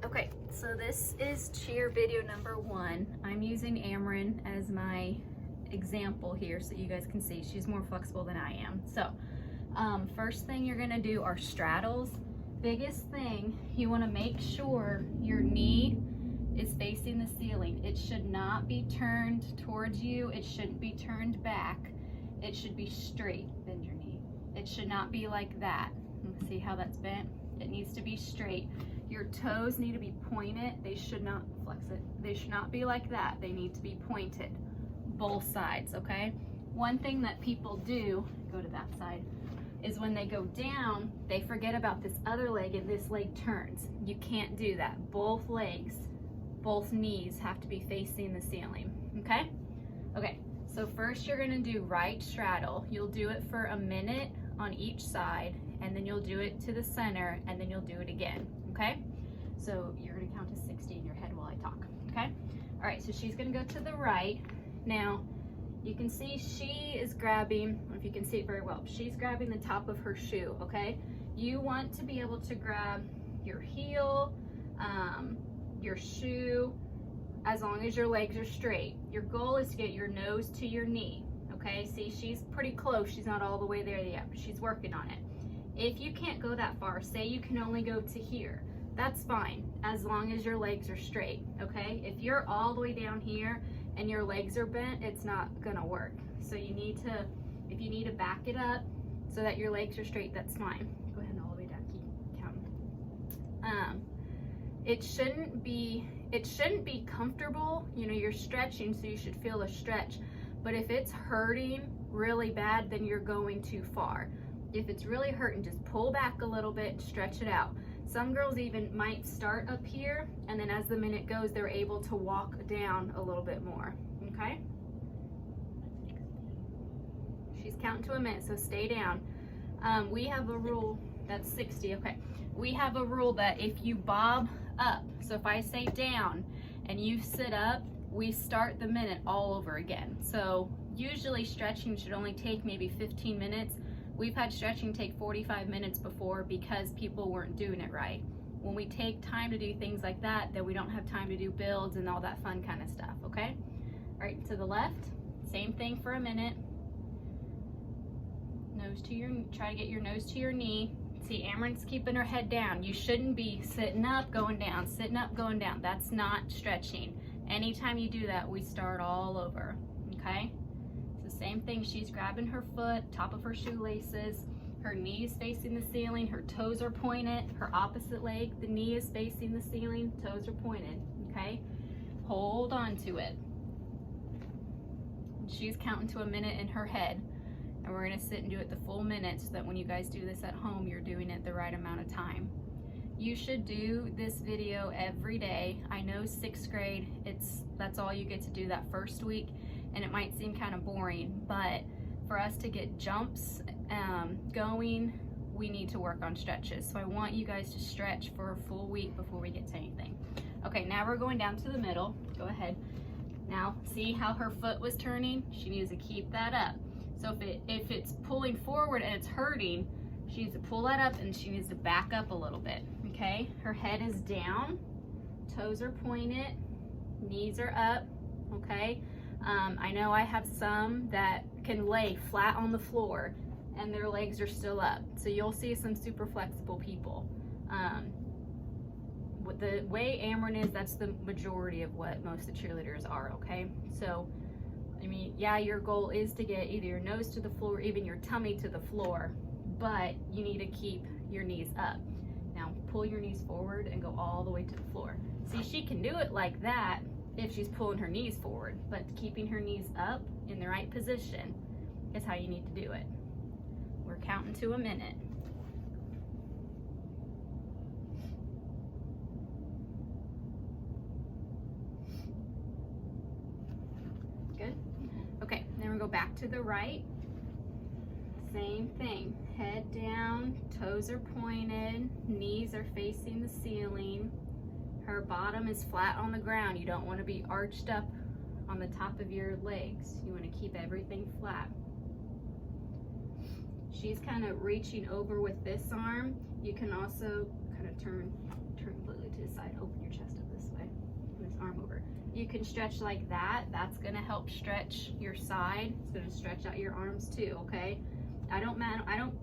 Okay, so this is cheer video number 1. I'm using Ameren as my example here so you guys can see she's more flexible than I am. So first thing you're gonna do are straddles. Biggest thing, you wanna make sure your knee is facing the ceiling. It should not be turned towards you. It shouldn't be turned back. It should be straight. Bend your knee. It should not be like that. See how that's bent? It needs to be straight. Your toes need to be pointed. They should not flex it. They should not be like that. They need to be pointed. Both sides, okay? One thing that people do, go to that side, is when they go down, they forget about this other leg and this leg turns. You can't do that. Both legs, both knees have to be facing the ceiling, okay? Okay, so first you're gonna do right straddle. You'll do it for a minute on each side, and then you'll do it to the center, and then you'll do it again, okay? So you're gonna count to 60 in your head while I talk, okay? All right, so she's gonna go to the right. Now, you can see she is grabbing, I don't know if you can see it very well, she's grabbing the top of her shoe, okay? You want to be able to grab your heel, your shoe, as long as your legs are straight. Your goal is to get your nose to your knee, okay? See, she's pretty close. She's not all the way there yet, but she's working on it. If you can't go that far, say you can only go to here, that's fine, as long as your legs are straight, okay? If you're all the way down here and your legs are bent, it's not gonna work. So you need to, if you need to back it up so that your legs are straight, that's fine. Go ahead and all the way down, keep counting. It shouldn't be comfortable. You know, you're stretching, so you should feel a stretch. But if it's hurting really bad, then you're going too far. If it's really hurting, just pull back a little bit and stretch it out. Some girls even might start up here, and then as the minute goes, they're able to walk down a little bit more, okay? She's counting to a minute, so stay down. We have a rule, that's 60, okay. We have a rule that if you bob up, so if I say down and you sit up, we start the minute all over again. So usually stretching should only take maybe 15 minutes. We've had stretching take 45 minutes before because people weren't doing it right. When we take time to do things like that, then we don't have time to do builds and all that fun kind of stuff, okay? All right, to the left, same thing for a minute. Nose to your, try to get your nose to your knee. See, Ameren's keeping her head down. You shouldn't be sitting up, going down, sitting up, going down. That's not stretching. Anytime you do that, we start all over, okay? It's the same thing. She's grabbing her foot, top of her shoelaces, her knees facing the ceiling, her toes are pointed, her opposite leg, the knee is facing the ceiling, toes are pointed, okay? Hold on to it. She's counting to a minute in her head. And we're gonna sit and do it the full minute so that when you guys do this at home, you're doing it the right amount of time. You should do this video every day. I know 6th grade, that's all you get to do that first week, and it might seem kind of boring, but for us to get jumps going, we need to work on stretches. So I want you guys to stretch for a full week before we get to anything. Okay, now we're going down to the middle. Go ahead. Now, see how her foot was turning? She needs to keep that up. So if it's pulling forward and it's hurting, she needs to pull that up and she needs to back up a little bit, okay? Her head is down, toes are pointed, knees are up, okay? I know I have some that can lay flat on the floor and their legs are still up. So you'll see some super flexible people. The way Ameren is, that's the majority of what most of the cheerleaders are, okay? So, I mean, yeah, your goal is to get either your nose to the floor, or even your tummy to the floor, but you need to keep your knees up. Now, pull your knees forward and go all the way to the floor. See, she can do it like that if she's pulling her knees forward, but keeping her knees up in the right position is how you need to do it. We're counting to a minute. Good. Okay, then we go back to the right. Same thing. Head down, toes are pointed, knees are facing the ceiling. Her bottom is flat on the ground. You don't want to be arched up on the top of your legs. You want to keep everything flat. She's kind of reaching over with this arm. You can also kind of turn completely to the side, open can stretch like that, that's gonna help stretch your side. It's gonna stretch out your arms too, okay? I don't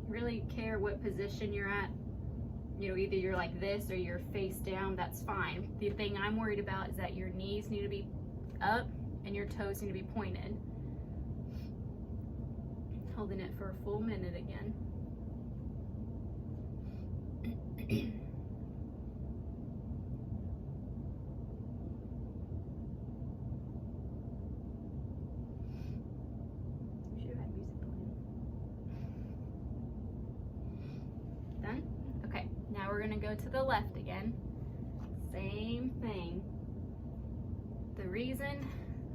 really care what position you're at. You know, either you're like this or you're face down, that's fine. The thing I'm worried about is that your knees need to be up and your toes need to be pointed. Holding it for a full minute again. Done? Okay, now we're gonna go to the left again. Same thing. The reason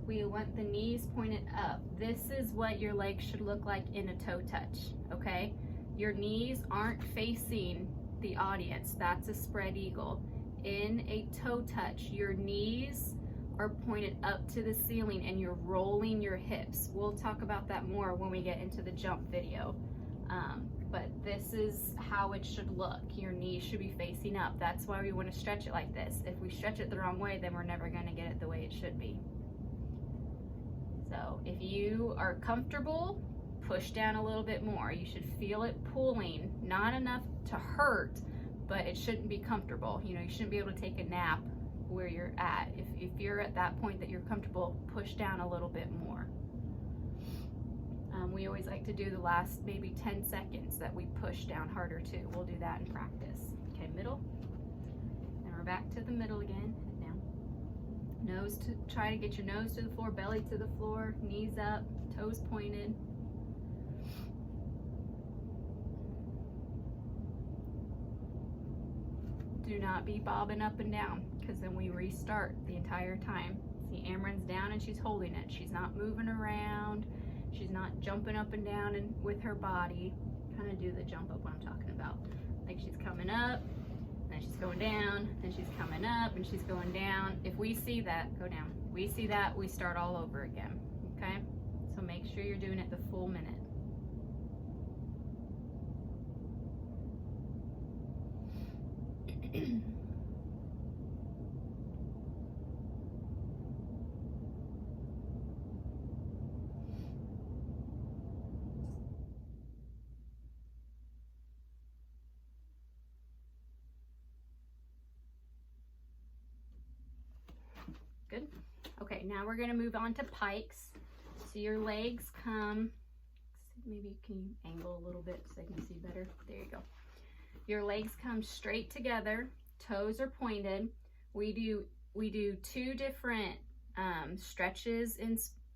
we want the knees pointed up, this is what your legs should look like in a toe touch, okay? Your knees aren't facing the audience. That's a spread eagle. In a toe touch, your knees are pointed up to the ceiling and you're rolling your hips. We'll talk about that more when we get into the jump video. But this is how it should look. Your knees should be facing up. That's why we want to stretch it like this. If we stretch it the wrong way, then we're never going to get it the way it should be. So if you are comfortable, push down a little bit more. You should feel it pulling, not enough to hurt, but it shouldn't be comfortable. You know, you shouldn't be able to take a nap where you're at. If you're at that point that you're comfortable, push down a little bit more. We always like to do the last maybe 10 seconds that we push down harder too. We'll do that in practice. Okay, middle. And we're back to the middle again. Head down. Try to get your nose to the floor, belly to the floor, knees up, toes pointed. Do not be bobbing up and down, because then we restart the entire time. See, Amren's down and she's holding it. She's not moving around. She's not jumping up and down and with her body. Kind of do the jump up what I'm talking about. Like she's coming up, then she's going down, then she's coming up and she's going down. If we see that, go down. We see that, we start all over again, okay? So make sure you're doing it the full minute. Good. Okay, now we're gonna move on to pikes. So your legs come, maybe can you angle a little bit so I can see better? There you go. Your legs come straight together, toes are pointed. We do two different stretches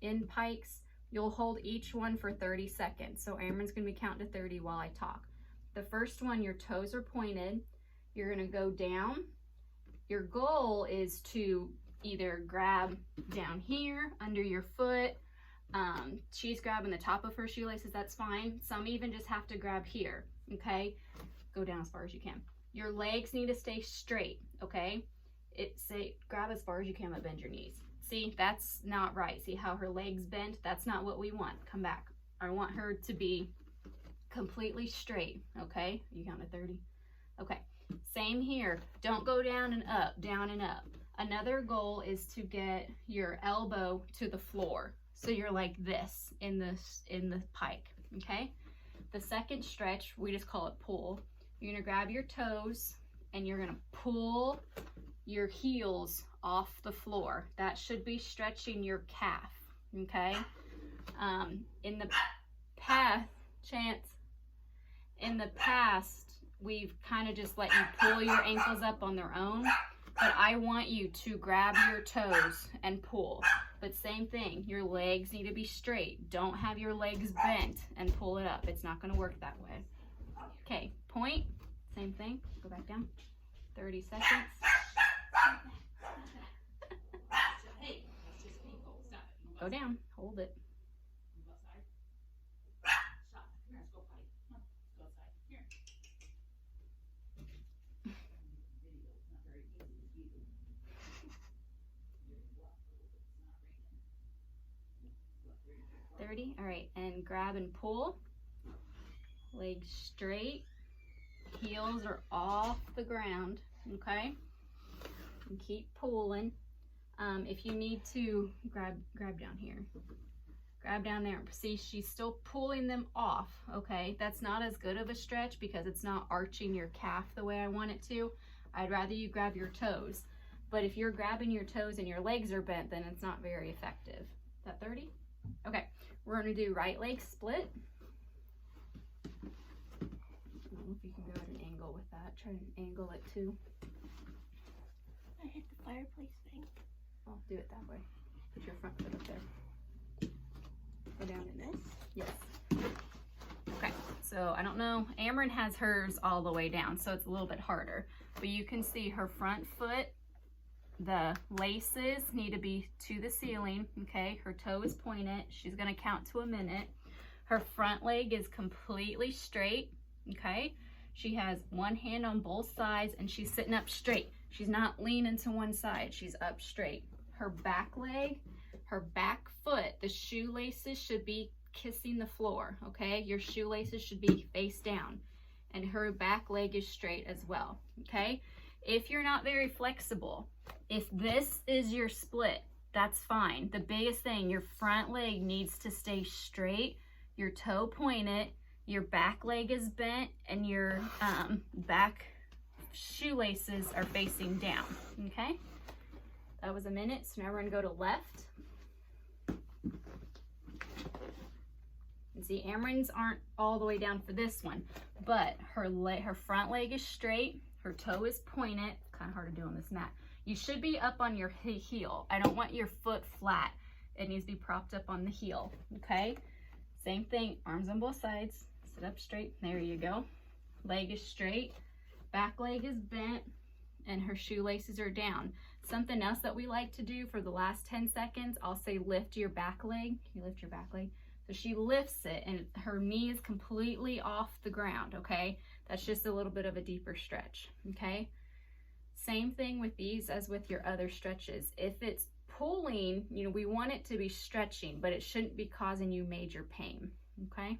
in pikes. You'll hold each one for 30 seconds. So Amren's gonna be counting to 30 while I talk. The first one, your toes are pointed. You're gonna go down. Your goal is to either grab down here under your foot. She's grabbing the top of her shoelaces, that's fine. Some even just have to grab here, okay? Go down as far as you can. Your legs need to stay straight, okay? Grab as far as you can, but bend your knees. See, that's not right. See how her legs bent? That's not what we want. Come back. I want her to be completely straight, okay? You count to 30? Okay, same here. Don't go down and up, down and up. Another goal is to get your elbow to the floor. So you're like this in the pike, okay? The second stretch, we just call it pull. You're gonna grab your toes and you're gonna pull your heels off the floor. That should be stretching your calf, okay? In the past, we've kind of just let you pull your ankles up on their own. But I want you to grab your toes and pull. But same thing, your legs need to be straight. Don't have your legs bent and pull it up. It's not gonna work that way. Okay, point, same thing, go back down. 30 seconds. Go down, hold it. 30. All right, and grab and pull. Legs straight. Heels are off the ground, okay? And keep pulling. If you need to grab down here, grab down there. See, she's still pulling them off, okay? That's not as good of a stretch because it's not arching your calf the way I want it to. I'd rather you grab your toes. But if you're grabbing your toes and your legs are bent, then it's not very effective. Is that 30? Okay, we're gonna do right leg split. I don't know if you can go at an angle with that. Try and angle it too. I hit the fireplace thing. I'll do it that way. Put your front foot up there. Go down in this. Yes. Okay, so I don't know. Amryn has hers all the way down, so it's a little bit harder. But you can see her front foot, the laces need to be to the ceiling, okay? Her toe is pointed. She's gonna count to a minute. Her front leg is completely straight, okay? She has one hand on both sides and she's sitting up straight. She's not leaning to one side, she's up straight. Her back leg, her back foot, the shoelaces should be kissing the floor, okay? Your shoelaces should be face down. And her back leg is straight as well, okay? If you're not very flexible, if this is your split, that's fine. The biggest thing, your front leg needs to stay straight, your toe pointed, your back leg is bent, and your back shoelaces are facing down, okay? That was a minute, so now we're gonna go to left. And see, Amryn's aren't all the way down for this one, but her front leg is straight, her toe is pointed. Kind of hard to do on this mat. You should be up on your heel. I don't want your foot flat. It needs to be propped up on the heel, okay? Same thing, arms on both sides. Sit up straight, there you go. Leg is straight, back leg is bent, and her shoelaces are down. Something else that we like to do for the last 10 seconds, I'll say lift your back leg. You lift your back leg. So she lifts it and her knee is completely off the ground, okay? That's just a little bit of a deeper stretch, okay? Same thing with these as with your other stretches. If it's pulling, you know, we want it to be stretching, but it shouldn't be causing you major pain, okay?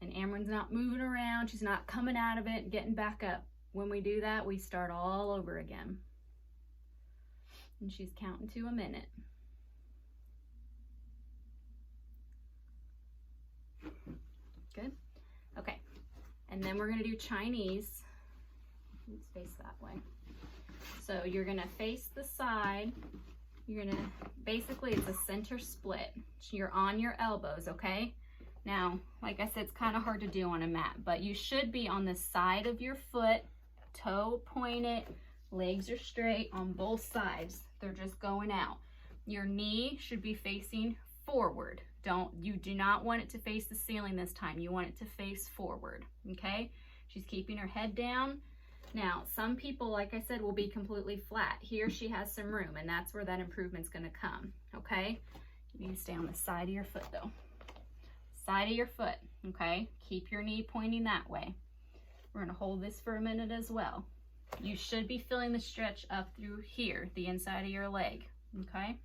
And Amryn's not moving around. She's not coming out of it and getting back up. When we do that, we start all over again. And she's counting to a minute. Good. Okay. And then we're going to do Chinese. Let's face that way. So you're going to face the side. You're going to, basically it's a center split. You're on your elbows, okay? Now, like I said, it's kind of hard to do on a mat, but you should be on the side of your foot, toe pointed, legs are straight on both sides. They're just going out. Your knee should be facing forward. You do not want it to face the ceiling this time. You want it to face forward, okay? She's keeping her head down. Now, some people, like I said, will be completely flat. Here she has some room, and that's where that improvement's gonna come, okay? You need to stay on the side of your foot though. Side of your foot, okay? Keep your knee pointing that way. We're gonna hold this for a minute as well. You should be feeling the stretch up through here, the inside of your leg, okay?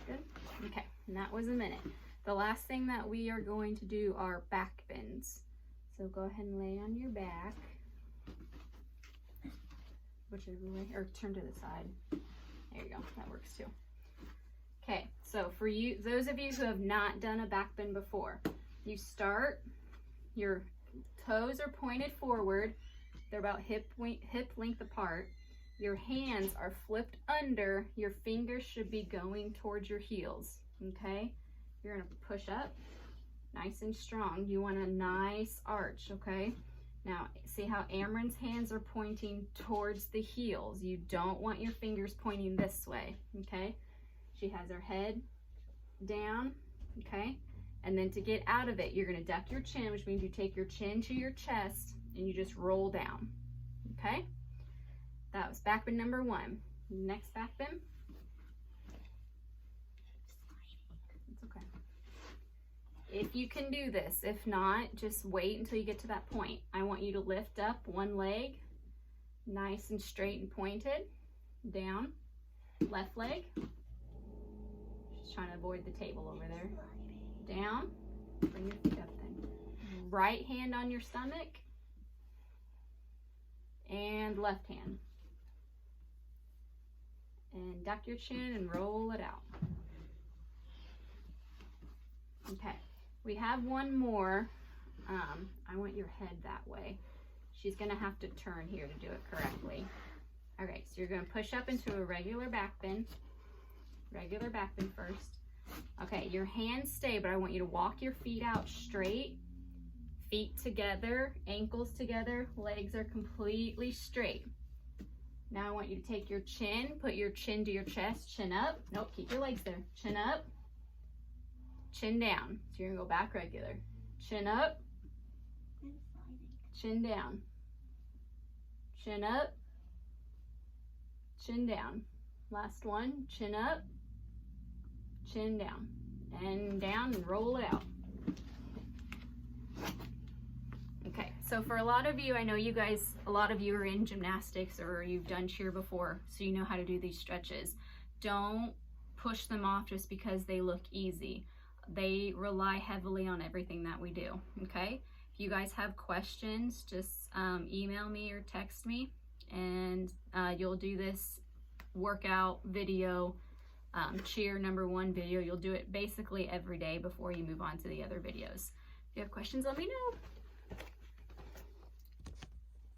Good, okay, and that was a minute. The last thing that we are going to do are back bends. So go ahead and lay on your back. Whichever way, or turn to the side. There you go, that works too. Okay, so for you, those of you who have not done a back bend before, you start, your toes are pointed forward, they're about hip length apart. Your hands are flipped under, your fingers should be going towards your heels, okay? You're gonna push up, nice and strong. You want a nice arch, okay? Now, see how Amryn's hands are pointing towards the heels. You don't want your fingers pointing this way, okay? She has her head down, okay? And then to get out of it, you're gonna duck your chin, which means you take your chin to your chest and you just roll down, okay? That was back bend number 1. Next back bend. It's okay. If you can do this, if not, just wait until you get to that point. I want you to lift up one leg, nice and straight and pointed, down, left leg, Just trying to avoid the table over there. Down. Bring your feet up then. Right hand on your stomach. And left hand. And duck your chin and roll it out. Okay, we have one more. I want your head that way. She's gonna have to turn here to do it correctly. Okay, so you're gonna push up into a regular back bend. Regular back bend first. Okay, your hands stay, but I want you to walk your feet out straight. Feet together, ankles together, legs are completely straight. Now I want you to take your chin, put your chin to your chest, chin up. Nope, keep your legs there. Chin up, chin down. So you're gonna go back regular. Chin up, chin down. Chin up, chin down. Last one, chin up, chin down. And down and roll it out. Okay, so for a lot of you, I know you guys, a lot of you are in gymnastics or you've done cheer before, so you know how to do these stretches. Don't push them off just because they look easy. They rely heavily on everything that we do, okay? If you guys have questions, just email me or text me, and you'll do this workout video, cheer #1 video. You'll do it basically every day before you move on to the other videos. If you have questions, let me know.